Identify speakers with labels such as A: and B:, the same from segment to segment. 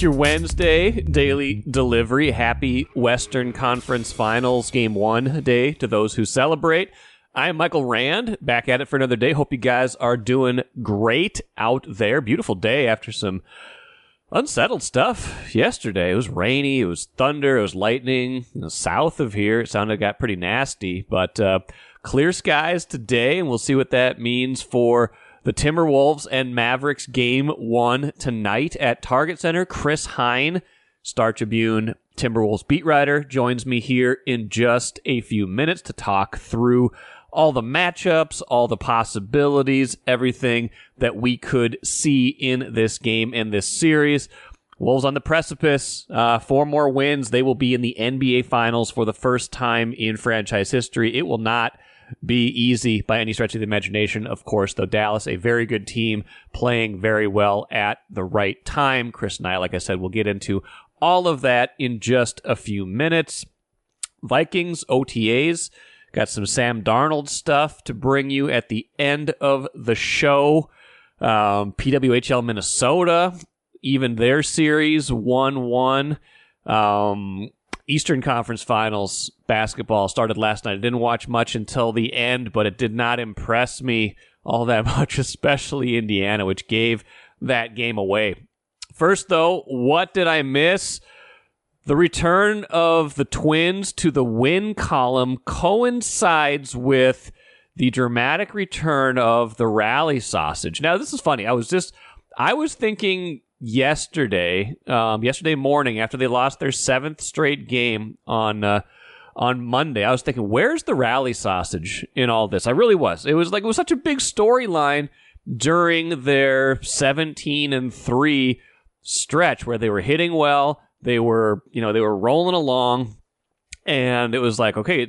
A: It's your Wednesday daily delivery. Happy Western Conference Finals Game 1 day to those who celebrate. I'm Michael Rand, back at it for another day. Hope you guys are doing great out there. Beautiful day after some unsettled stuff yesterday. It was rainy, it was thunder, it was lightning. South of here, it sounded like it got pretty nasty, but clear skies today, and we'll see what that means for the Timberwolves and Mavericks Game 1 tonight at Target Center. Chris Hine, Star Tribune Timberwolves beat writer, joins me here in just a few minutes to talk through all the matchups, all the possibilities, everything that we could see in this game and this series. Wolves on the precipice, 4 more wins. They will be in the NBA Finals for the first time in franchise history. It will not be easy by any stretch of the imagination, of course, though Dallas, a very good team, playing very well at the right time. Chris and I, like I said, will get into all of that in just a few minutes. Vikings, OTAs, got some Sam Darnold stuff to bring you at the end of the show. PWHL Minnesota, even their series 1-1. Eastern Conference Finals basketball started last night. I didn't watch much until the end, but it did not impress me all that much, especially Indiana, which gave that game away. First, though, what did I miss? The return of the Twins to the win column coincides with the dramatic return of the rally sausage. Now, this is funny. I was thinking yesterday morning after they lost their 7th straight game on Monday, I was thinking, where's the rally sausage in all this? I really was. It was such a big storyline during their 17-3 stretch where they were hitting well. They were rolling along, and it was like, okay,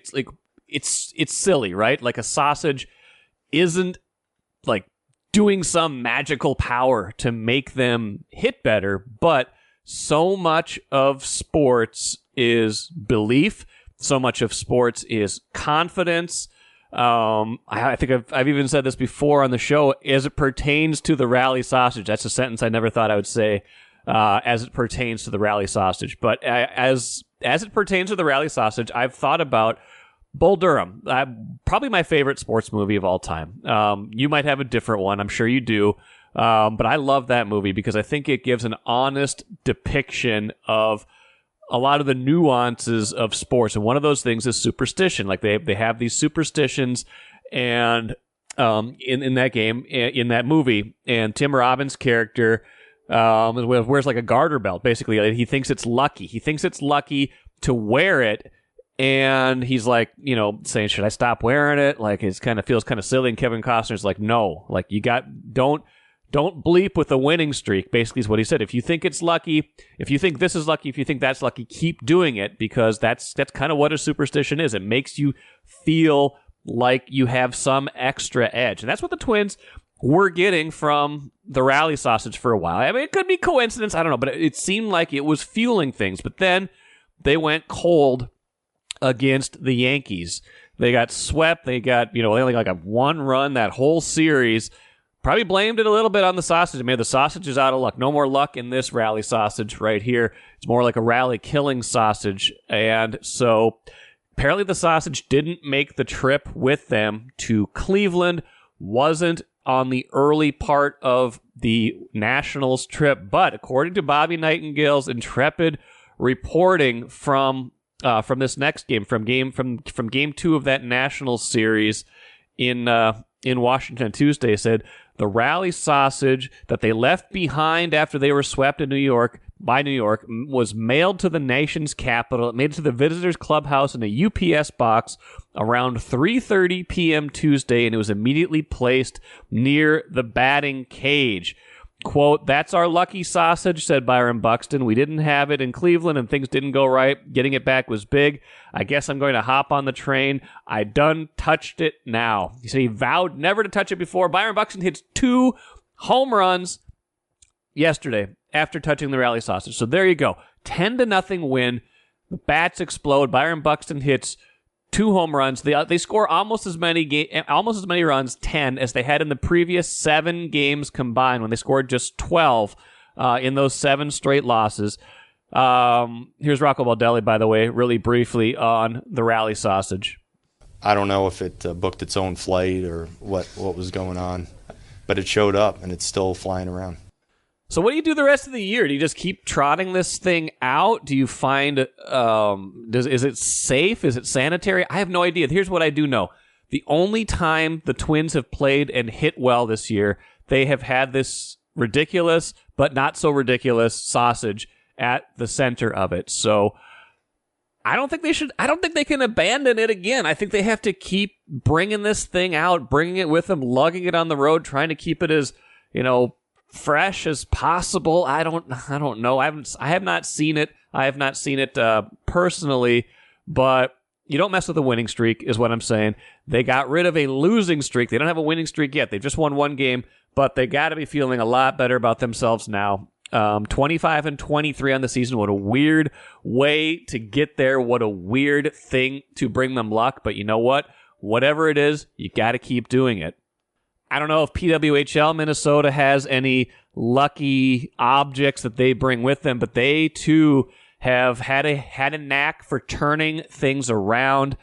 A: it's silly, right? Like a sausage isn't like doing some magical power to make them hit better, but so much of sports is belief. So much of sports is confidence. I think I've even said this before on the show, as it pertains to the rally sausage. That's a sentence I never thought I would say. As it pertains to the rally sausage. But as it pertains to the rally sausage, I've thought about Bull Durham, probably my favorite sports movie of all time. You might have a different one. I'm sure you do. But I love that movie because I think it gives an honest depiction of a lot of the nuances of sports. And one of those things is superstition. Like they have these superstitions and in that game, in that movie, and Tim Robbins' character wears like a garter belt, basically. He thinks it's lucky. He thinks it's lucky to wear it, and he's like, saying, should I stop wearing it? Like, it kind of feels kind of silly, and Kevin Costner's like, no, like, don't bleep with a winning streak, basically is what he said. If you think it's lucky, if you think this is lucky, if you think that's lucky, keep doing it, because that's kind of what a superstition is. It makes you feel like you have some extra edge, and that's what the Twins were getting from the rally sausage for a while. I mean, it could be coincidence, I don't know, but it seemed like it was fueling things. But then they went cold against the Yankees. They got swept. They got, they only got one run that whole series. Probably blamed it a little bit on the sausage. I mean, the sausage is out of luck. No more luck in this rally sausage right here. It's more like a rally killing sausage. And so apparently the sausage didn't make the trip with them to Cleveland, wasn't on the early part of the Nationals trip, but according to Bobby Nightingale's intrepid reporting from this next game, from game 2 of that Nationals series in Washington Tuesday, said the rally sausage that they left behind after they were swept in New York was mailed to the nation's capital. It made it to the visitors' clubhouse in a UPS box around 3:30 p.m. Tuesday, and it was immediately placed near the batting cage. Quote, "That's our lucky sausage," said Byron Buxton. "We didn't have it in Cleveland and things didn't go right. Getting it back was big. I guess I'm going to hop on the train. I done touched it now." He said he vowed never to touch it before. Byron Buxton hits 2 home runs yesterday after touching the rally sausage. So there you go. 10-0 win. The bats explode. Byron Buxton hits 2 home runs. They score almost as many runs, 10, as they had in the previous 7 games combined when they scored just 12. in those 7 straight losses. Here's Rocco Baldelli, by the way, really briefly on the rally sausage.
B: I don't know if it booked its own flight or what was going on, but it showed up and it's still flying around.
A: So what do you do the rest of the year? Do you just keep trotting this thing out? Do you find, is it safe? Is it sanitary? I have no idea. Here's what I do know. The only time the Twins have played and hit well this year, they have had this ridiculous, but not so ridiculous sausage at the center of it. So I don't think they can abandon it again. I think they have to keep bringing this thing out, bringing it with them, lugging it on the road, trying to keep it as, fresh as possible. I don't know. I have not seen it. I have not seen it personally, but you don't mess with a winning streak is what I'm saying. They got rid of a losing streak. They don't have a winning streak yet. They've just won 1 game, but they got to be feeling a lot better about themselves now. 25-23 on the season. What a weird way to get there. What a weird thing to bring them luck. But you know what? Whatever it is, you got to keep doing it. I don't know if PWHL Minnesota has any lucky objects that they bring with them, but they too have had a knack for turning things around.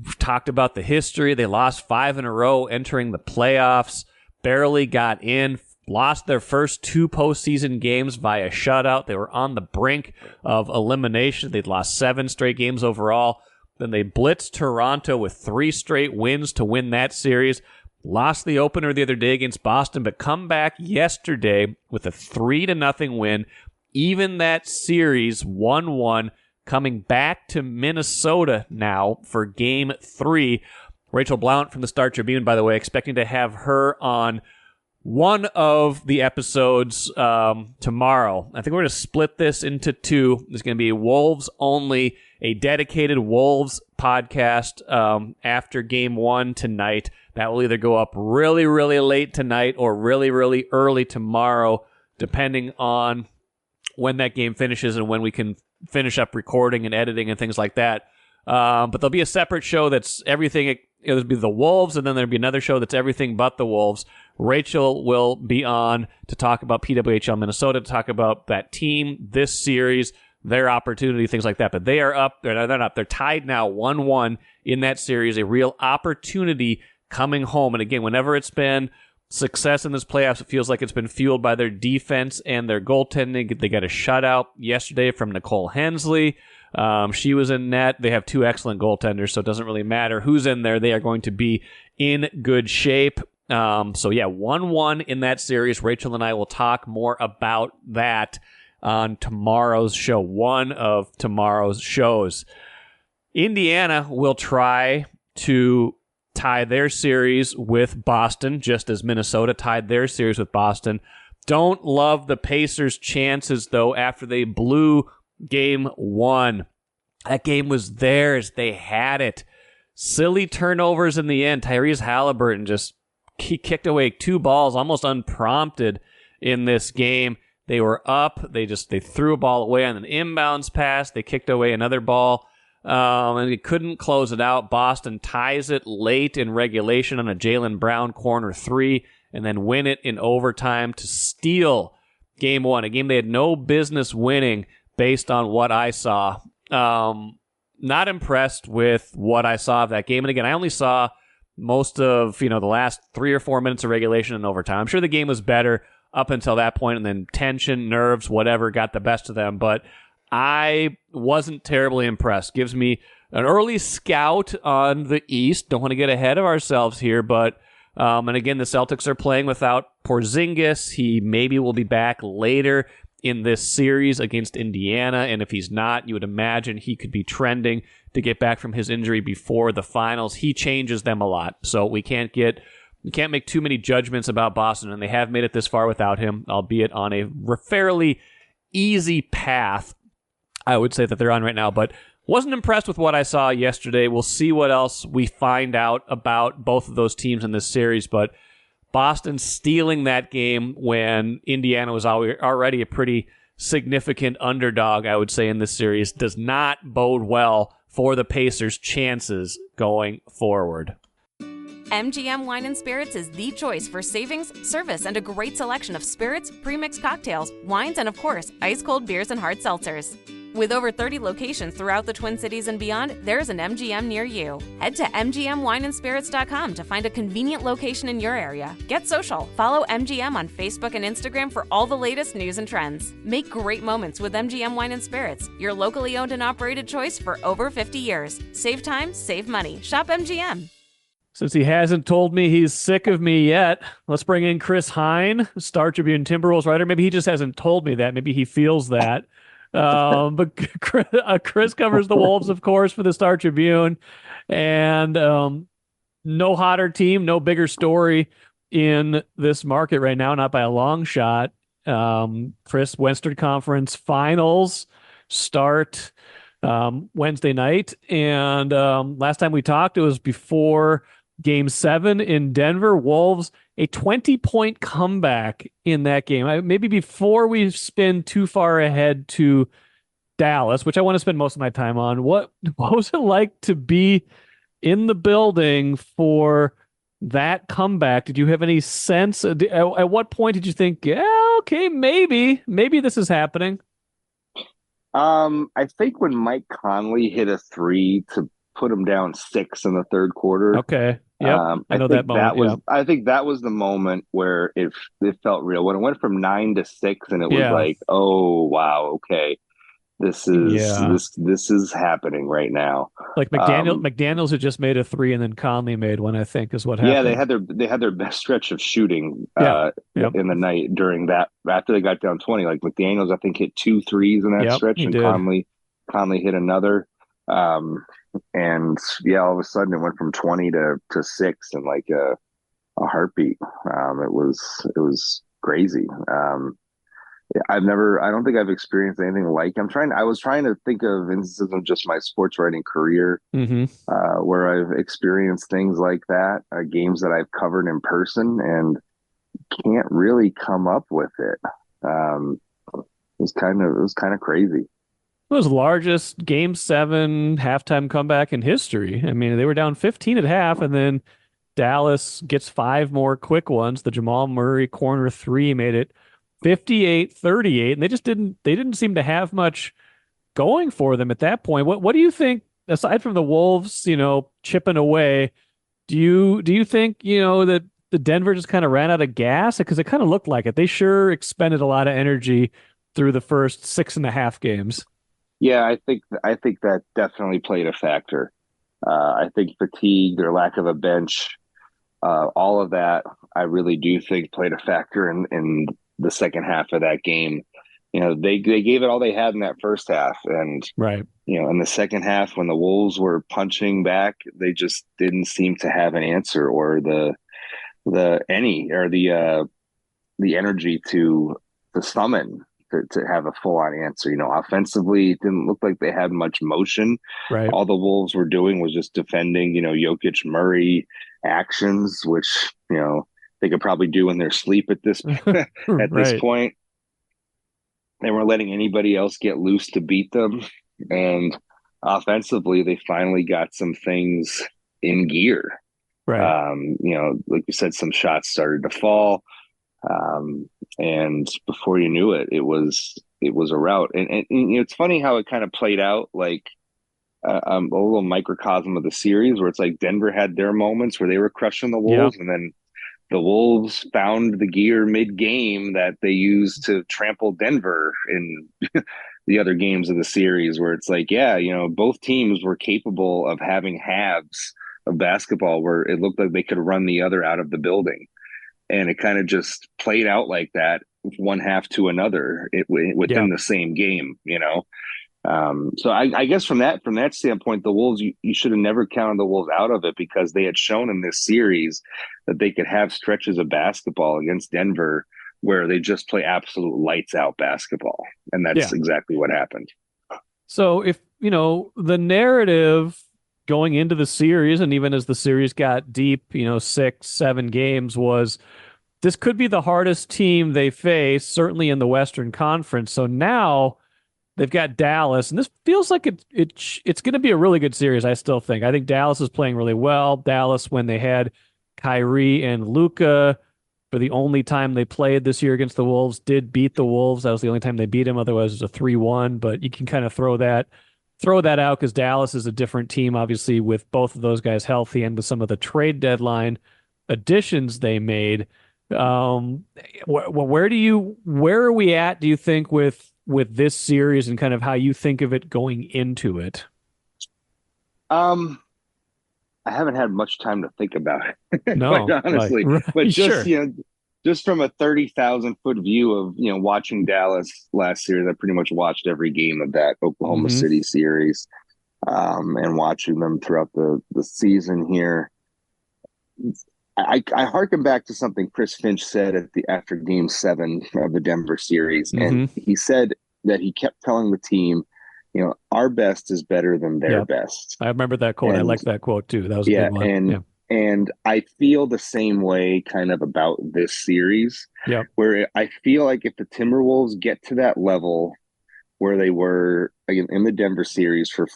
A: We've talked about the history. They lost 5 in a row entering the playoffs, barely got in, lost their first 2 postseason games via shutout. They were on the brink of elimination. They'd lost 7 straight games overall. Then they blitzed Toronto with 3 straight wins to win that series. Lost the opener the other day against Boston, but come back yesterday with a 3-0 win. Even that series 1-1, coming back to Minnesota now for Game 3. Rachel Blount from the Star Tribune, by the way, expecting to have her on one of the episodes tomorrow. I think we're going to split this into 2. There's going to be Wolves only, a dedicated Wolves podcast after Game 1 tonight. That will either go up really, really late tonight or really, really early tomorrow, depending on when that game finishes and when we can finish up recording and editing and things like that. But there'll be a separate show that's everything. There'll be the Wolves, and then there'll be another show that's everything but the Wolves. Rachel will be on to talk about PWHL Minnesota, to talk about that team, this series, their opportunity, things like that. But they are up. They're not. They're tied now 1-1 in that series. A real opportunity coming home. And again, whenever it's been success in this playoffs, it feels like it's been fueled by their defense and their goaltending. They got a shutout yesterday from Nicole Hensley. She was in net. They have 2 excellent goaltenders, so it doesn't really matter who's in there. They are going to be in good shape. 1-1 in that series. Rachel and I will talk more about that on tomorrow's show, one of tomorrow's shows. Indiana will try to tie their series with Boston, just as Minnesota tied their series with Boston. Don't love the Pacers' chances, though, after they blew Game 1. That game was theirs. They had it. Silly turnovers in the end. Tyrese Halliburton just kicked away 2 balls almost unprompted in this game. They were up. They threw a ball away on an inbounds pass. They kicked away another ball. And they couldn't close it out. Boston ties it late in regulation on a Jaylen Brown corner 3, and then win it in overtime to steal Game 1, a game they had no business winning based on what I saw. Not impressed with what I saw of that game. And again, I only saw most of the last 3 or 4 minutes of regulation and overtime. I'm sure the game was better up until that point, and then tension, nerves, whatever, got the best of them. But I wasn't terribly impressed. Gives me an early scout on the East. Don't want to get ahead of ourselves here, but and again, the Celtics are playing without Porzingis. He maybe will be back later in this series against Indiana, and if he's not, you would imagine he could be trending to get back from his injury before the finals. He changes them a lot, so we can't make too many judgments about Boston, and they have made it this far without him, albeit on a fairly easy path, I would say, that they're on right now, but wasn't impressed with what I saw yesterday. We'll see what else we find out about both of those teams in this series, but Boston stealing that game when Indiana was already a pretty significant underdog, I would say, in this series, does not bode well for the Pacers' chances going forward.
C: MGM Wine and Spirits is the choice for savings, service, and a great selection of spirits, premixed cocktails, wines, and of course, ice-cold beers and hard seltzers. With over 30 locations throughout the Twin Cities and beyond, there's an MGM near you. Head to mgmwineandspirits.com to find a convenient location in your area. Get social. Follow MGM on Facebook and Instagram for all the latest news and trends. Make great moments with MGM Wine and Spirits, your locally owned and operated choice for over 50 years. Save time, save money. Shop MGM.
A: Since he hasn't told me he's sick of me yet, let's bring in Chris Hine, Star Tribune Timberwolves writer. Maybe he just hasn't told me that. Maybe he feels that. But Chris covers the Wolves, of course, for the Star Tribune. And no hotter team, no bigger story in this market right now, not by a long shot. Chris, Western Conference Finals start Wednesday night. And last time we talked, it was before Game 7 in Denver. Wolves, a 20-point comeback in that game. Maybe before we spin too far ahead to Dallas, which I want to spend most of my time on, what was it like to be in the building for that comeback? Did you have any sense? At what point did you think, yeah, okay, maybe this is happening?
D: I think when Mike Conley hit a three to put him down 6 in the third quarter.
A: Okay. Yep. I know that moment.
D: I think that was the moment where it felt real. When it went from 9 to 6 and it was like, oh wow, okay. This is happening right now. Like
A: McDaniels had just made a 3 and then Conley made one, I think, is what happened.
D: Yeah, they had their best stretch of shooting in the night during that. After they got down 20, like McDaniels, I think hit 2 threes in that stretch, and Conley hit another. And all of a sudden it went from 20 to 6 in like a heartbeat. It was crazy. I don't think I've experienced anything like. I was trying to think of instances of just my sports writing career where I've experienced things like that, games that I've covered in person, and can't really come up with it. It was kind of crazy.
A: It was the largest Game 7 halftime comeback in history. I mean, they were down 15 at half, and then Dallas gets 5 more quick ones. The Jamal Murray corner 3 made it 58-38, and they didn't seem to have much going for them at that point. What do you think, aside from the Wolves, chipping away, do you think, that the Denver just kind of ran out of gas? Because it kind of looked like it. They sure expended a lot of energy through the first 6.5 games.
D: Yeah, I think that definitely played a factor. I think fatigue, their lack of a bench, all of that, I really do think played a factor in the second half of that game. They gave it all they had in that first half, and in the second half when the Wolves were punching back, they just didn't seem to have an answer or the energy to summon. To have a full-on answer. Offensively, it didn't look like they had much motion. Right. All the Wolves were doing was just defending, Jokic Murray actions, which, they could probably do in their sleep at this this point. They weren't letting anybody else get loose to beat them. And offensively, they finally got some things in gear. Right. Like you said, some shots started to fall. And before you knew it, it was a rout. And it's funny how it kind of played out like a little microcosm of the series, where it's like Denver had their moments where they were crushing the Wolves, and then the Wolves found the gear mid-game that they used to trample Denver in the other games of the series, where it's like, both teams were capable of having halves of basketball where it looked like they could run the other out of the building. And it kind of just played out like that, one half to another, within the same game, So I guess from that standpoint, the Wolves, you should have never counted the Wolves out of it, because they had shown in this series that they could have stretches of basketball against Denver where they just play absolute lights out basketball. And that's exactly what happened.
A: So if, the narrative going into the series, and even as the series got deep, 6-7 games, was this could be the hardest team they face, certainly in the Western Conference. So now they've got Dallas, and this feels like it's going to be a really good series, I still think. I think Dallas is playing really well. Dallas, when they had Kyrie and Luka, for the only time they played this year against the Wolves, did beat the Wolves. That was the only time they beat them. Otherwise, it was a 3-1. But you can kind of throw that out because Dallas is a different team, obviously, with both of those guys healthy and with some of the trade deadline additions they made. Where are we at, do you think, with this series and kind of how you think of it going into it?
D: I haven't had much time to think about it,
A: No,
D: quite honestly.
A: right,
D: But just
A: sure.
D: just from a 30,000-foot view of watching Dallas last series, I pretty much watched every game of that Oklahoma
A: Mhm.
D: City series, and watching them throughout the season here. I harken back to something Chris Finch said after Game 7 of the Denver series, and
A: Mhm.
D: he said that he kept telling the team, our best is better than their
A: Yeah,
D: best.
A: I remember that quote. I
D: And
A: like that quote too. That was a
D: yeah,
A: good one.
D: and
A: Yeah.
D: and I feel the same way kind of about this series,
A: Yep.
D: where I feel like if the Timberwolves get to that level where they were in the Denver series for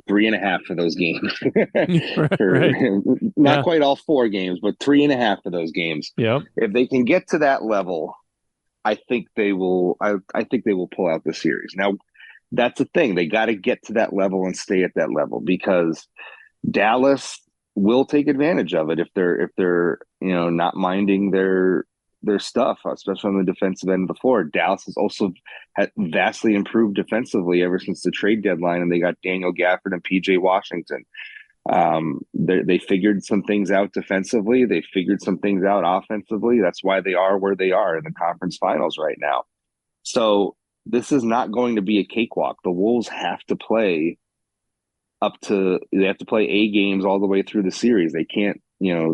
D: 3.5 of those games,
A: Right.
D: for
A: Right.
D: not
A: Yeah.
D: quite all 4 games, but 3.5 of those games,
A: Yep.
D: if they can get to that level, I think they will. I think they will pull out the series. Now, that's the thing; they got to get to that level and stay at that level because Dallas will take advantage of it if they're not minding their stuff, especially on the defensive end of the floor. Dallas has also had vastly improved defensively ever since the trade deadline, and they got Daniel Gafford and PJ Washington. They figured some things out defensively. They figured some things out offensively. That's why they are where they are in the conference finals right now. So this is not going to be a cakewalk. The Wolves have to play they have to play A games all the way through the series. They can't,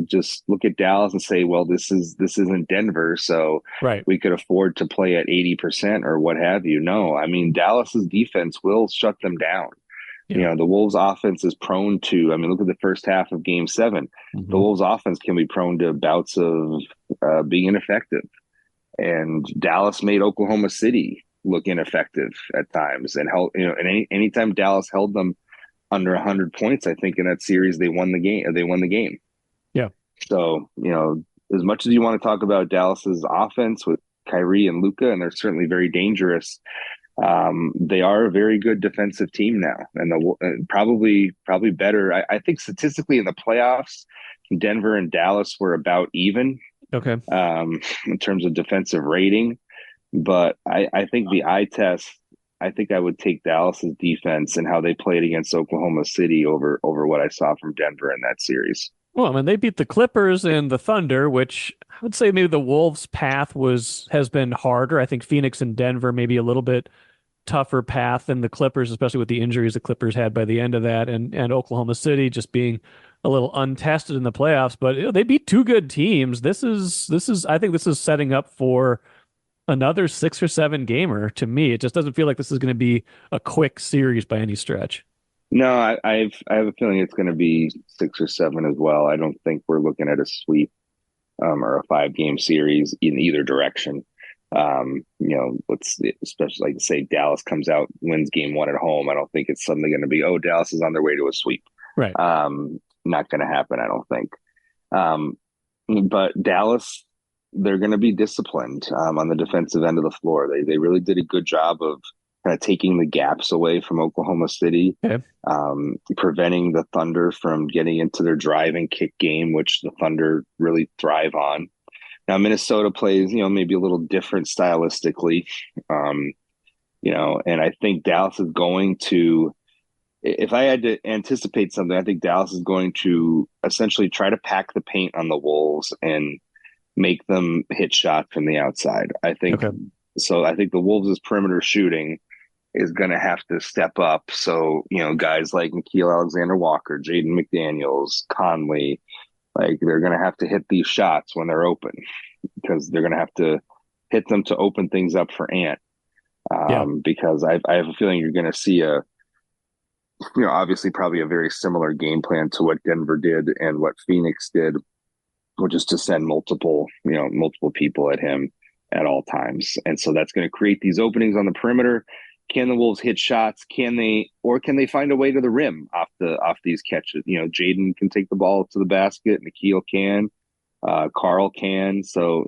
D: just look at Dallas and say, well, this isn't Denver, so
A: Right.
D: we could afford to play at 80% or what have you. No, I mean, Dallas's defense will shut them down.
A: Yeah.
D: The Wolves offense is prone to, I mean, look at the first half of Game 7. The
A: Mhm.
D: Wolves offense can be prone to bouts of being ineffective. And Dallas made Oklahoma City look ineffective at times, and held, and anytime Dallas held them under 100 points, I think in that series they won the game.
A: Yeah.
D: So, as much as you want to talk about Dallas's offense with Kyrie and Luka, and they're certainly very dangerous, they are a very good defensive team now, and probably better. I think statistically in the playoffs, Denver and Dallas were about even,
A: Okay.
D: in terms of defensive rating. But I think the eye test, I think I would take Dallas's defense and how they played against Oklahoma City over what I saw from Denver in that series.
A: Well, I mean, they beat the Clippers and the Thunder, which I would say maybe the Wolves' path has been harder. I think Phoenix and Denver maybe a little bit tougher path than the Clippers, especially with the injuries the Clippers had by the end of that, and Oklahoma City just being a little untested in the playoffs. But they beat two good teams. This is I think this is setting up for another 6 or 7 gamer. To me, it just doesn't feel like this is going to be a quick series by any stretch.
D: No, I have a feeling it's going to be 6 or 7 as well. I don't think we're looking at a sweep, or a 5-game series in either direction. Let's especially like say Dallas comes out, wins Game 1 at home. I don't think it's suddenly going to be, oh, Dallas is on their way to a sweep.
A: Right.
D: Not going to happen, I don't think. But Dallas, they're going to be disciplined, on the defensive end of the floor. They really did a good job of kind of taking the gaps away from Oklahoma City,
A: Okay.
D: preventing the Thunder from getting into their drive and kick game, which the Thunder really thrive on. Now Minnesota plays, maybe a little different stylistically, and I think Dallas is going to. If I had to anticipate something, I think Dallas is going to essentially try to pack the paint on the Wolves and make them hit shots from the outside. I think
A: Okay.
D: so. I think the Wolves' perimeter shooting is going to have to step up. So, guys like Nickeil Alexander-Walker, Jaden McDaniels, Conley, like they're going to have to hit these shots when they're open because they're going to have to hit them to open things up for Ant.
A: Yeah.
D: Because I have a feeling you're going to see obviously probably a very similar game plan to what Denver did and what Phoenix did, which is to send multiple people at him at all times. And so that's going to create these openings on the perimeter. can the Wolves hit shots? Can they find a way to the rim off these catches? Jaden can take the ball to the basket. Nikhil can. Carl can. So,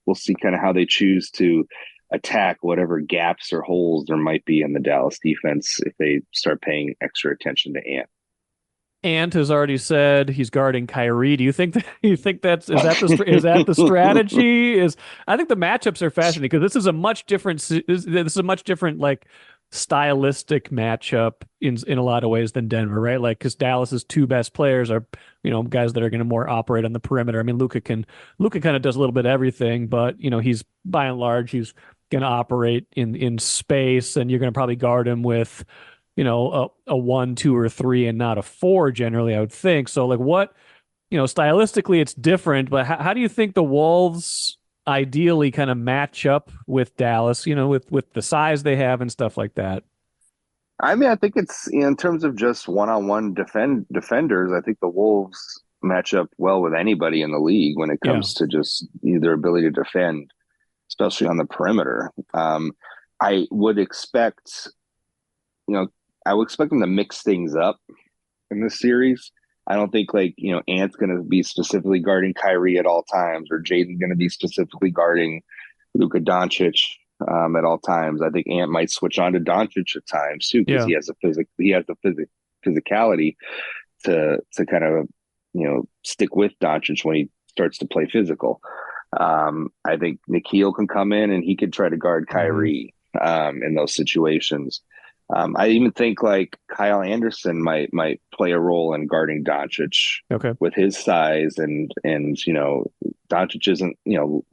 D: we'll see kind of how they choose to attack whatever gaps or holes there might be in the Dallas defense if they start paying extra attention to Ant.
A: Ant has already said he's guarding Kyrie. Do you think is that the strategy? I think the matchups are fascinating because this is a much different like stylistic matchup in a lot of ways than Denver, right? Like because Dallas's two best players are guys that are going to more operate on the perimeter. I mean, Luka kind of does a little bit of everything, but he's by and large he's going to operate in space, and you're going to probably guard him with a 1, 2, or 3 and not a 4 generally, I would think. So like what, stylistically it's different, but how do you think the Wolves ideally kind of match up with Dallas, with the size they have and stuff like that?
D: I mean, I think it's in terms of just one-on-one defenders, I think the Wolves match up well with anybody in the league when it comes to just their ability to defend, especially on the perimeter. I would expect them to mix things up in this series. I don't think Ant's going to be specifically guarding Kyrie at all times, or Jaden's going to be specifically guarding Luka Doncic at all times. I think Ant might switch on to Doncic at times too, because he has the physicality to kind of stick with Doncic when he starts to play physical. I think Nikhil can come in and he could try to guard Kyrie in those situations. I even think Kyle Anderson might play a role in guarding Doncic with his size and Doncic isn't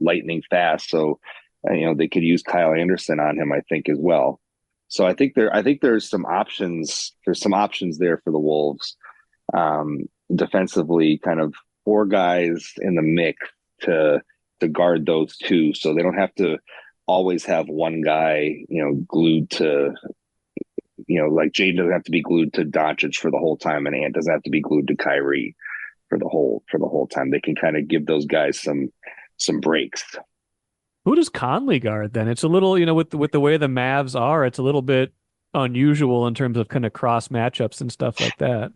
D: lightning fast, so they could use Kyle Anderson on him, I think, as well. So I think there's some options. There's some options there for the Wolves defensively, kind of 4 guys in the mix to guard those two, so they don't have to always have one guy glued to. Like Jaden doesn't have to be glued to Doncic for the whole time, and Ant doesn't have to be glued to Kyrie for the whole time. They can kind of give those guys some breaks.
A: Who does Conley guard then? It's a little, with the way the Mavs are, it's a little bit unusual in terms of kind of cross matchups and stuff like that.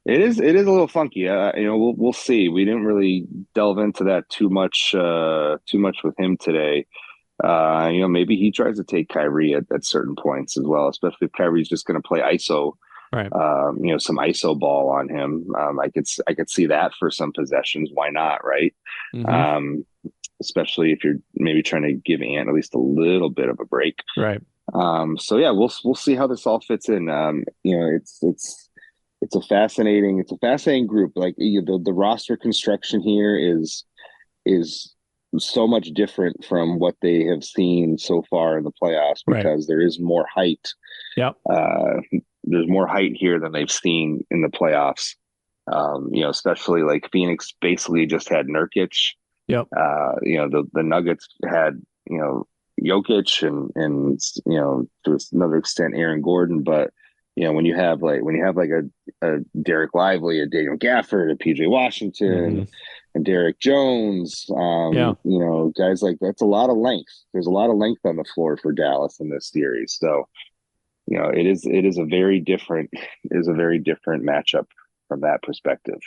D: It is a little funky. We'll see. We didn't really delve into that too much with him today. Maybe he tries to take Kyrie at certain points as well, especially if Kyrie's just going to play ISO,
A: right?
D: Some ISO ball on him. I could see that for some possessions. Why not, right? Mm-hmm. Especially if you're maybe trying to give Ant at least a little bit of a break,
A: right?
D: So yeah, we'll see how this all fits in. It's a fascinating group. Like the roster construction here is so much different from what they have seen so far in the playoffs because there is more height.
A: Yep.
D: There's more height here than they've seen in the playoffs. Especially like Phoenix basically just had Nurkic.
A: Yep.
D: The Nuggets had, Jokic and to another extent Aaron Gordon, but when you have a Derek Lively, a Daniel Gafford, a PJ Washington, and Derek Jones, guys like that's a lot of length. There's a lot of length on the floor for Dallas in this series. So, it is a very different matchup from that perspective.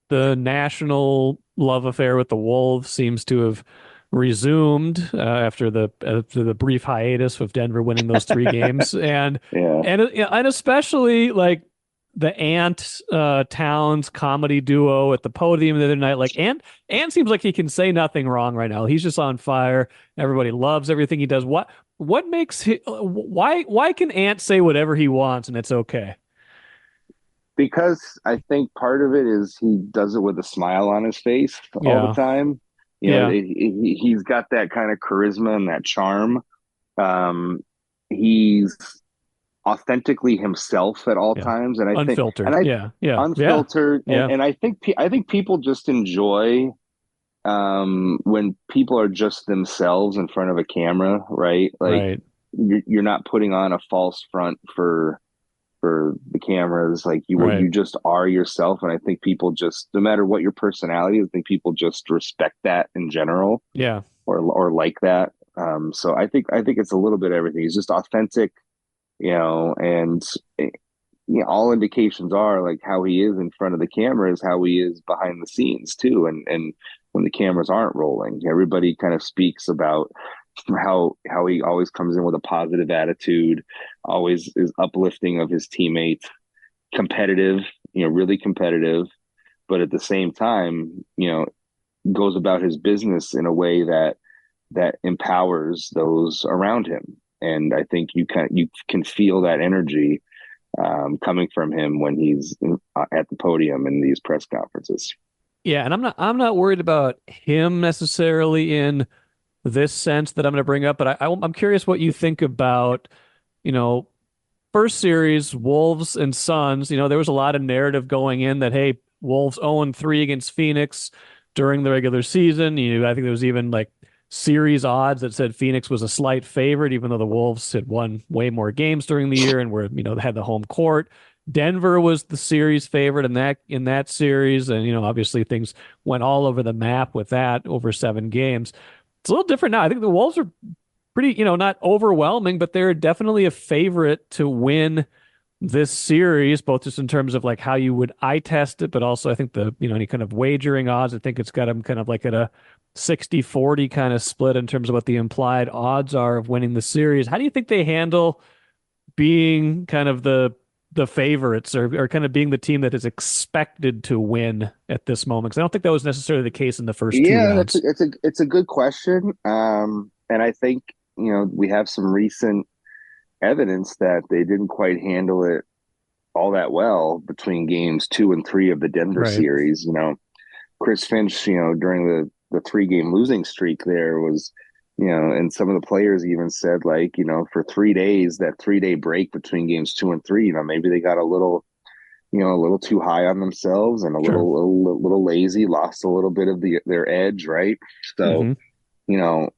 A: The national love affair with the Wolves seems to have resumed after the brief hiatus of Denver winning those 3 games, and especially like the Ant Towns comedy duo at the podium the other night. Like Ant seems like he can say nothing wrong right now. He's just on fire. Everybody loves everything he does. What makes why can Ant say whatever he wants and it's okay?
D: Because I think part of it is he does it with a smile on his face all the time. He's got that kind of charisma and that charm. He's authentically himself at all times, and
A: unfiltered.
D: Unfiltered. And I think people just enjoy when people are just themselves in front of a camera, right? Like you're not putting on a false front for the cameras. Like you just are yourself, and I think people just, no matter what your personality is, I think people just respect that in general. Or like that. So I think it's a little bit of everything. He's just authentic, and all indications are like how he is in front of the camera is how he is behind the scenes too. And when the cameras aren't rolling, everybody kind of speaks about how he always comes in with a positive attitude, always is uplifting of his teammates, competitive, really competitive, but at the same time, goes about his business in a way that empowers those around him. And I think you can feel that energy coming from him when he's at the podium in these press conferences.
A: Yeah, and I'm not worried about him necessarily in this sense that I'm going to bring up, but I'm curious what you think about, you know, first series, Wolves and Suns. There was a lot of narrative going in that, hey, Wolves 0-3 against Phoenix during the regular season. I think there was even like series odds that said Phoenix was a slight favorite, even though the Wolves had won way more games during the year and had the home court. Denver was the series favorite in that series, and obviously things went all over the map with that over 7 games. It's a little different now. I think the Wolves are pretty, not overwhelming, but they're definitely a favorite to win this series, both just in terms of like how you would eye test it, but also I think any kind of wagering odds, I think it's got them kind of like at a 60-40 kind of split in terms of what the implied odds are of winning the series. How do you think they handle being kind of the favorites or kind of being the team that is expected to win at this moment? Because I don't think that was necessarily the case in the first 2 rounds.
D: It's a good question. And I think, we have some recent evidence that they didn't quite handle it all that well between games 2 and 3 of the Denver
A: Right.
D: series. Chris Finch, during the 3-game losing streak there was, and some of the players even said like, for 3 days, that 3-day break between games 2 and 3, maybe they got a little too high on themselves and a
A: Sure.
D: little lazy, lost a little bit of their edge, right? So,
A: Mhm.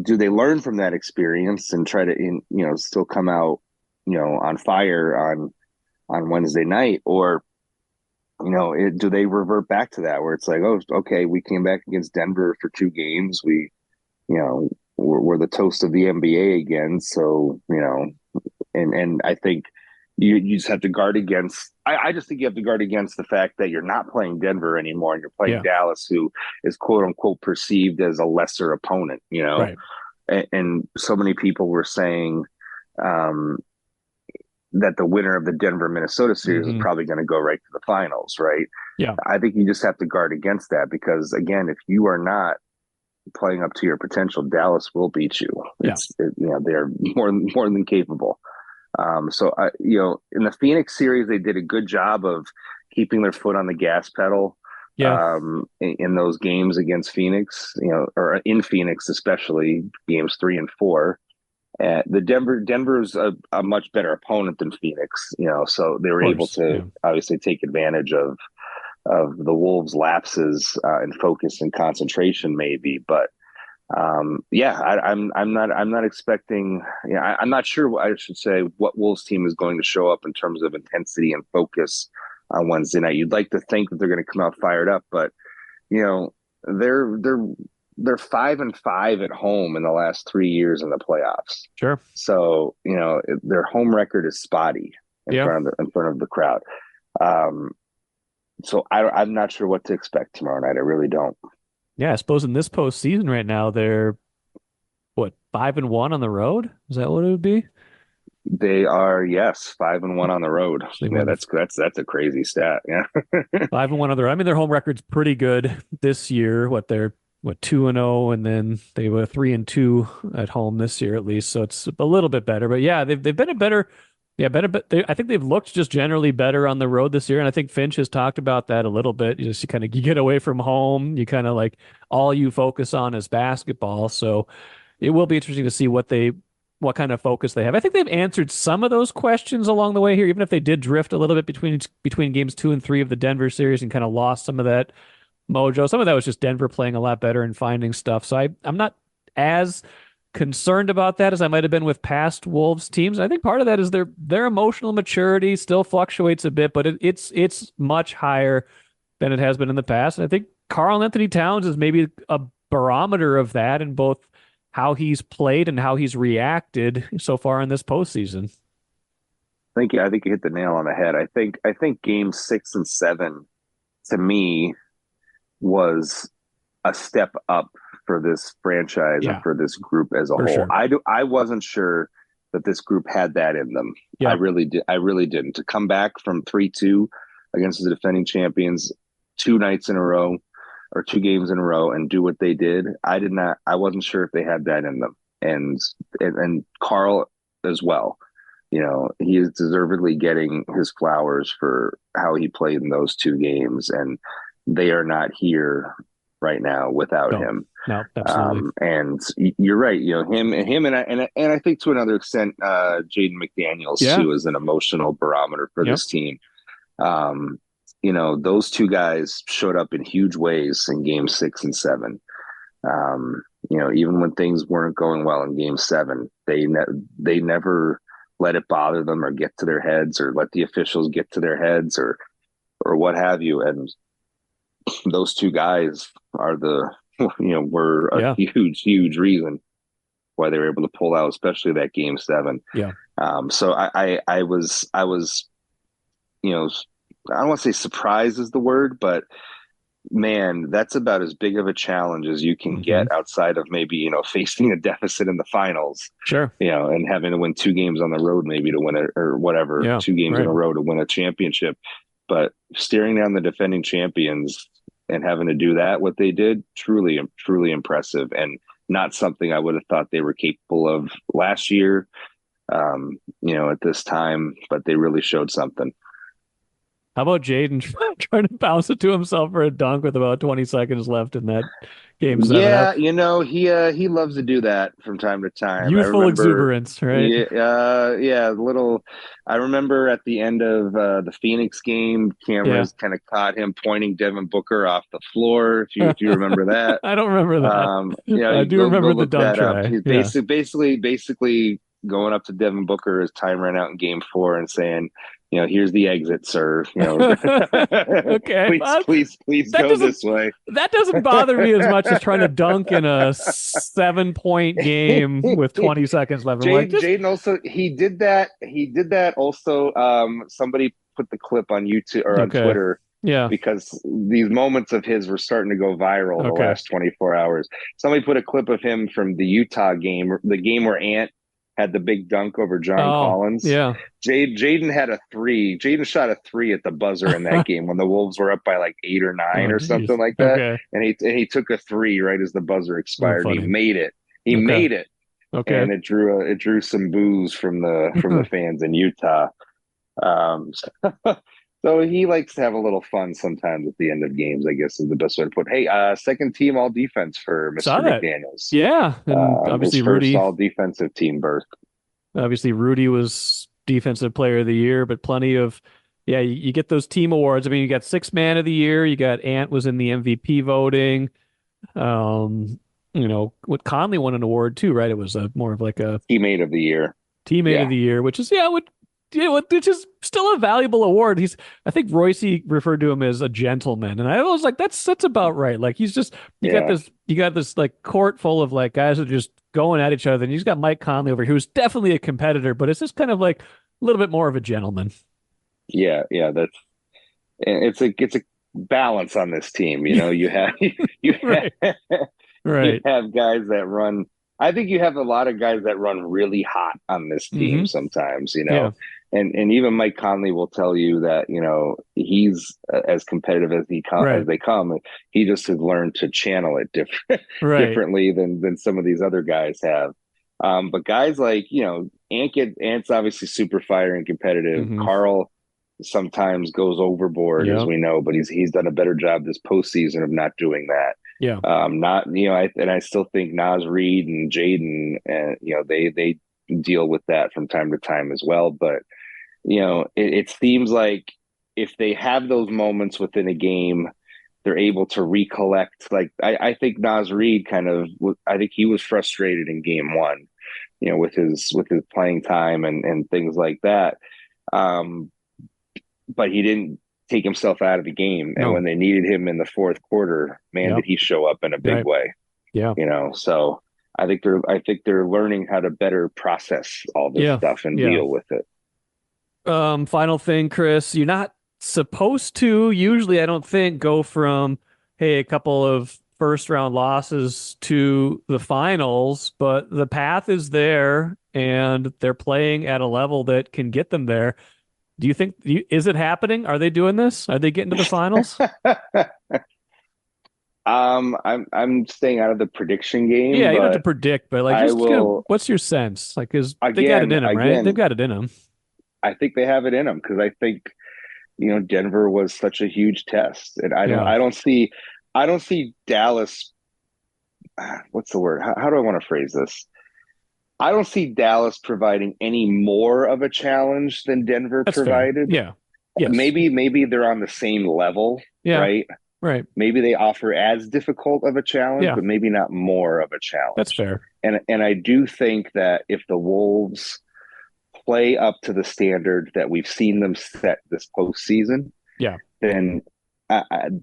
D: Do they learn from that experience and try to, still come out, on fire on Wednesday night, or, do they revert back to that where it's like, oh, okay, we came back against Denver for 2 games, we're the toast of the NBA again, so and I think you just have to guard against. I just think you have to guard against the fact that you're not playing Denver anymore and you're playing Dallas, who is quote unquote perceived as a lesser opponent.
A: Right.
D: And so many people were saying that the winner of the Denver Minnesota series is probably going to go right to the finals, right?
A: Yeah.
D: I think you just have to guard against that because again, if you are not playing up to your potential, Dallas will beat you. They're more than capable. So in the Phoenix series, they did a good job of keeping their foot on the gas pedal.
A: Yeah.
D: In those games against Phoenix, or in Phoenix, especially games 3 and 4. Denver's a much better opponent than Phoenix, so they were able to obviously take advantage of the Wolves' lapses in focus and concentration, maybe. But I'm not expecting. I'm not sure. I should say what Wolves team is going to show up in terms of intensity and focus on Wednesday night. You'd like to think that they're going to come out fired up, but they're 5-5 at home in the last 3 years in the playoffs.
A: Sure.
D: So their home record is spotty in front of the crowd. So I'm not sure what to expect tomorrow night. I really don't.
A: Yeah, I suppose in this postseason right now they're 5-1 on the road? Is that what it would be?
D: They are, yes, 5-1 on the road.
A: So
D: that's a crazy stat. Yeah.
A: 5-1 on the road. I mean, their home record's pretty good this year. They're 2-0, and then they were 3-2 at home this year at least. So it's a little bit better. But yeah, they've been a better. Yeah, I think they've looked just generally better on the road this year, and I think Finch has talked about that a little bit. You get away from home. You kind of like all you focus on is basketball. So it will be interesting to see what kind of focus they have. I think they've answered some of those questions along the way here, even if they did drift a little bit between games 2 and 3 of the Denver series and kind of lost some of that mojo. Some of that was just Denver playing a lot better and finding stuff. So I'm not as concerned about that as I might have been with past Wolves teams. I think part of that is their emotional maturity still fluctuates a bit, but it's much higher than it has been in the past. And I think Karl Anthony Towns is maybe a barometer of that in both how he's played and how he's reacted so far in this postseason.
D: I think you hit the nail on the head. I think game 6 and 7 to me was a step up for this franchise and for this group as a whole.
A: Sure.
D: I wasn't sure that this group had that in them.
A: Yeah.
D: I really didn't. To come back from 3-2 against the defending champions 2 nights in a row or 2 games in a row and do what they did, I wasn't sure if they had that in them. And Carl as well. He is deservedly getting his flowers for how he played in those 2 games, and they are not here right now without him.
A: No, absolutely.
D: And you're right. Him and I think to another extent, Jaden McDaniels too is an emotional barometer for this team. Those 2 guys showed up in huge ways in game 6 and 7. Even when things weren't going well in game 7, they never let it bother them or get to their heads or let the officials get to their heads or what have you. And those 2 guys are were a huge reason why they were able to pull out, especially that game 7.
A: Yeah.
D: So I was, I don't want to say surprised is the word, but man, that's about as big of a challenge as you can get outside of maybe, facing a deficit in the finals.
A: Sure.
D: And having to win 2 games on the road, maybe to win it or whatever, 2 games in a row to win a championship. But staring down the defending champions and having to do that, what they did, truly impressive, and not something I would have thought they were capable of last year, at this time, but they really showed something.
A: How about Jaden trying to bounce it to himself for a dunk with about 20 seconds left in that game 7?
D: Yeah, he loves to do that from time to time.
A: Youthful exuberance, right?
D: Little. I remember at the end of the Phoenix game, cameras kind of caught him pointing Devin Booker off the floor. If you remember that,
A: I don't remember that. I do remember the dunk try.
D: He's basically going up to Devin Booker as time ran out in game 4 and saying, here's the exit, sir.
A: Okay,
D: please go this way.
A: That doesn't bother me as much as trying to dunk in a 7-point game with 20 seconds left.
D: Jaden also he did that. Also, somebody put the clip on YouTube or on Twitter.
A: Yeah,
D: because these moments of his were starting to go viral the last 24 hours. Somebody put a clip of him from the Utah game, the game where Ant had the big dunk over John Collins.
A: Yeah.
D: Jaden had a 3. Jaden shot a 3 at the buzzer in that game when the Wolves were up by like 8 or 9 or something like that. Okay. And he took a 3 right as the buzzer expired. He made it. Made it.
A: Okay.
D: And it drew some boos from the fans in Utah. So he likes to have a little fun sometimes at the end of games, I guess is the best way to put it. Hey, second team all defense for Mr. McDaniels.
A: Yeah. And obviously
D: his
A: Rudy.
D: First all defensive team berth.
A: Obviously Rudy was defensive player of the year, but plenty of, you get those team awards. I mean, you got 6th man of the year. You got Ant was in the MVP voting. What Conley won an award too, right? It was more of like a
D: teammate of the year.
A: Teammate of the year, which is, which is still a valuable award. I think Royce referred to him as a gentleman, and I was like, that's about right. Like he's just you got this like court full of like guys that are just going at each other, and he's got Mike Conley over here, who's definitely a competitor, but it's just kind of like a little bit more of a gentleman. Yeah,
D: it's a balance on this team. You have
A: right.
D: You have guys that run. I think you have a lot of guys that run really hot on this team sometimes. And even Mike Conley will tell you that, he's as competitive as they come. He just has learned to channel it differently than some of these other guys have. But guys like, Ant's obviously super fire and competitive. Carl sometimes goes overboard, as we know, but he's done a better job this postseason of not doing that.
A: Yeah.
D: I still think Naz Reid and Jaden, they deal with that from time to time as well. But it seems like if they have those moments within a game, they're able to recollect. Like I think Naz Reid I think he was frustrated in game 1, with his playing time and things like that. But he didn't take himself out of the game. And when they needed him in the 4th quarter, did he show up in a big way.
A: Yeah.
D: So I think they're learning how to better process all this stuff and deal with it.
A: Final thing, Chris, you're not supposed to usually, I don't think, go from, hey, a couple of first round losses to the finals, but the path is there and they're playing at a level that can get them there. Do you think, is it happening? Are they doing this? Are they getting to the finals?
D: I'm staying out of the prediction game.
A: Yeah, you don't have to predict, but like, what's your sense? Like, they got it in them, right? They've got it in them.
D: I think they have it in them because I think, Denver was such a huge test, and I don't see Dallas. What's the word? How do I want to phrase this? I don't see Dallas providing any more of a challenge than Denver provided.
A: Fair. Yeah. Yes.
D: Maybe they're on the same level, right?
A: Right.
D: Maybe they offer as difficult of a challenge, but maybe not more of a challenge.
A: That's fair.
D: And I do think that if the Wolves play up to the standard that we've seen them set this postseason, then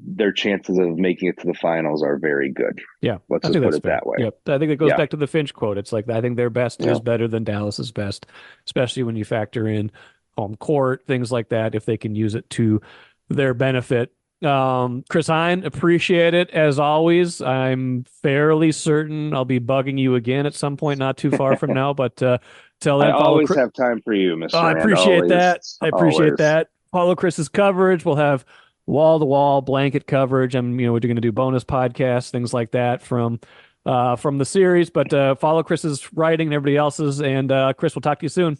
D: their chances of making it to the finals are very good.
A: Yeah,
D: let's just put it that way.
A: Yep. I think it goes back to the Finch quote. It's like, I think their best is better than Dallas's best, especially when you factor in home court, things like that, if they can use it to their benefit. Chris Hine, appreciate it as always. I'm fairly certain I'll be bugging you again at some point, not too far from now, but till then,
D: I always have time for you, Mr.
A: I appreciate that. I appreciate that. Follow Chris's coverage. We'll have wall-to-wall blanket coverage. We're going to do bonus podcasts, things like that from the series. But follow Chris's writing and everybody else's. And Chris, we'll talk to you soon.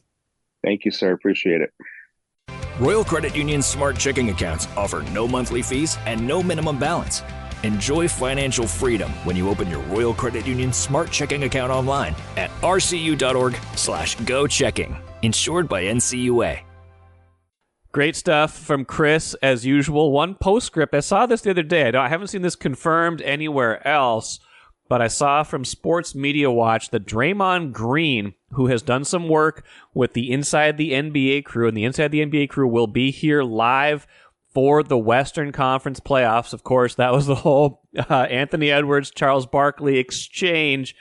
D: Thank you, sir. Appreciate it.
E: Royal Credit Union's smart checking accounts offer no monthly fees and no minimum balance. Enjoy financial freedom when you open your Royal Credit Union smart checking account online at rcu.org/go-checking. Insured by NCUA.
A: Great stuff from Chris, as usual. One postscript. I saw this the other day. I haven't seen this confirmed anywhere else, but I saw from Sports Media Watch that Draymond Green, who has done some work with the Inside the NBA crew, and the Inside the NBA crew will be here live for the Western Conference playoffs. Of course, that was the whole Anthony Edwards, Charles Barkley exchange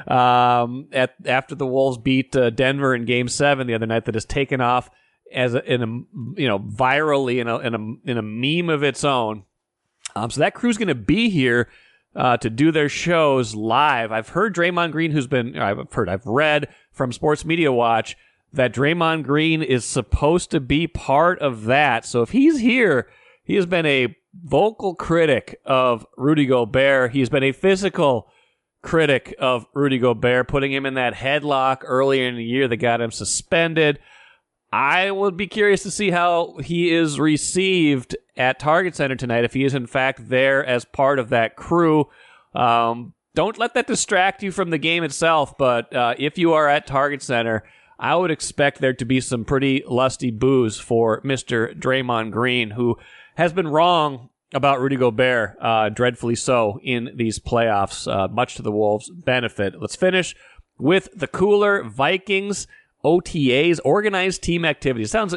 A: after the Wolves beat Denver in Game 7 the other night that has taken off virally in a meme of its own. So that crew's going to be here to do their shows live. I've heard Draymond Green, I've read from Sports Media Watch that Draymond Green is supposed to be part of that. So if he's here, he has been a vocal critic of Rudy Gobert. He's been a physical critic of Rudy Gobert, putting him in that headlock earlier in the year that got him suspended. I would be curious to see how he is received at Target Center tonight, if he is in fact there as part of that crew. Don't let that distract you from the game itself, but if you are at Target Center, I would expect there to be some pretty lusty boos for Mr. Draymond Green, who has been wrong about Rudy Gobert, dreadfully so, in these playoffs, much to the Wolves' benefit. Let's finish with the cooler Vikings OTAs, organized team activities. Sounds,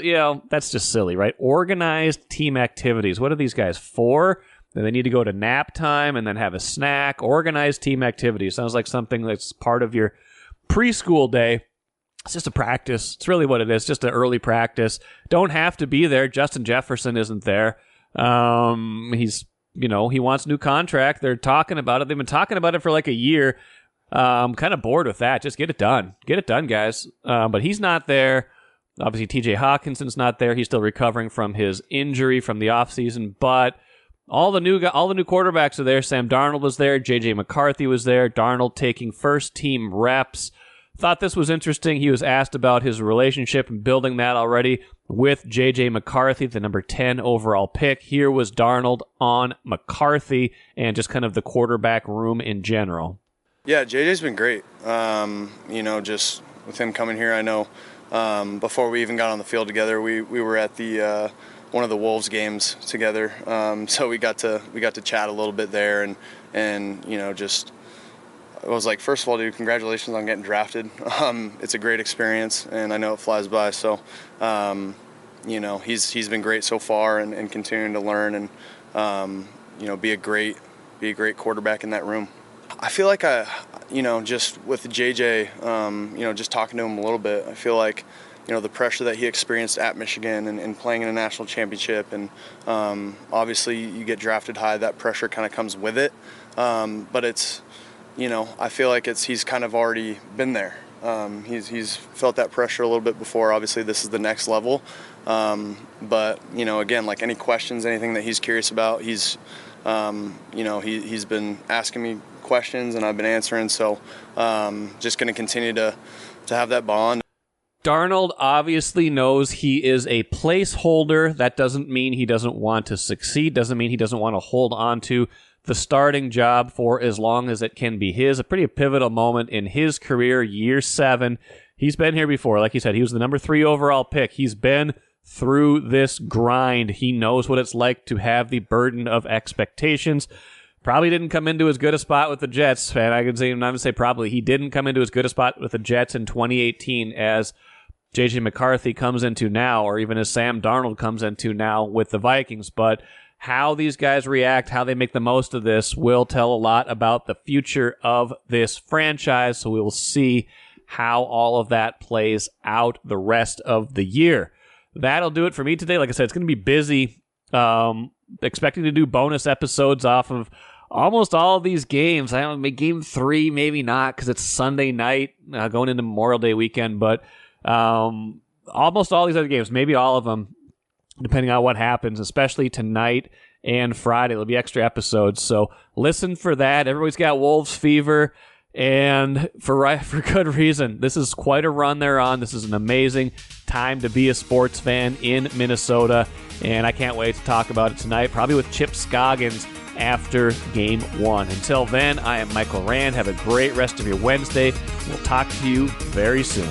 A: that's just silly, right? Organized team activities. What are these guys for? Then they need to go to nap time and then have a snack. Organized team activities. Sounds like something that's part of your preschool day. It's just a practice. It's really what it is, just an early practice. Don't have to be there. Justin Jefferson isn't there. He wants a new contract. They're talking about it. They've been talking about it for like a year. I'm kind of bored with that. Just get it done. Get it done, guys. But he's not there. Obviously, TJ Hawkinson's not there. He's still recovering from his injury from the offseason. But all the new quarterbacks are there. Sam Darnold was there. JJ McCarthy was there. Darnold taking first team reps. Thought this was interesting. He was asked about his relationship and building that already with JJ McCarthy, the number 10 overall pick. Here was Darnold on McCarthy and just kind of the quarterback room in general.
F: Yeah, JJ's been great. Just with him coming here, I know before we even got on the field together, we were at the one of the Wolves games together. So we got to chat a little bit there, and just I was like, first of all, dude, congratulations on getting drafted. It's a great experience, and I know it flies by. So he's been great so far, and continuing to learn and be a great quarterback in that room. I feel like just with JJ, just talking to him a little bit, I feel like, the pressure that he experienced at Michigan and playing in a national championship, and obviously you get drafted high, that pressure kind of comes with it. But it's, I feel like he's kind of already been there. He's felt that pressure a little bit before. Obviously, this is the next level. But, again, like any questions, anything that he's curious about, he's been asking me questions and I've been answering. So just going to continue to have that bond.
A: Darnold obviously knows he is a placeholder. That doesn't mean he doesn't want to succeed, doesn't mean he doesn't want to hold on to the starting job for as long as it can be his. A pretty pivotal moment in his career, year 7. He's been here before. Like you said, he was the number 3 overall pick. He's been through this grind. He knows what it's like to have the burden of expectations. Probably didn't come into as good a spot with the Jets, and I can say, I'm not going to say probably, he didn't come into as good a spot with the Jets in 2018 as J.J. McCarthy comes into now, or even as Sam Darnold comes into now with the Vikings. But how these guys react, how they make the most of this, will tell a lot about the future of this franchise. So we will see how all of that plays out the rest of the year. That'll do it for me today. Like I said, it's going to be busy. Expecting to do bonus episodes off of almost all of these games. I don't know, game 3, maybe not, because it's Sunday night going into Memorial Day weekend. But almost all these other games, maybe all of them, depending on what happens, especially tonight and Friday. There'll be extra episodes, so listen for that. Everybody's got Wolves fever, and for good reason. This is quite a run they're on. This is an amazing time to be a sports fan in Minnesota, and I can't wait to talk about it tonight, probably with Chip Scoggins after Game 1. Until then, I am Michael Rand. Have a great rest of your Wednesday. We'll talk to you very soon.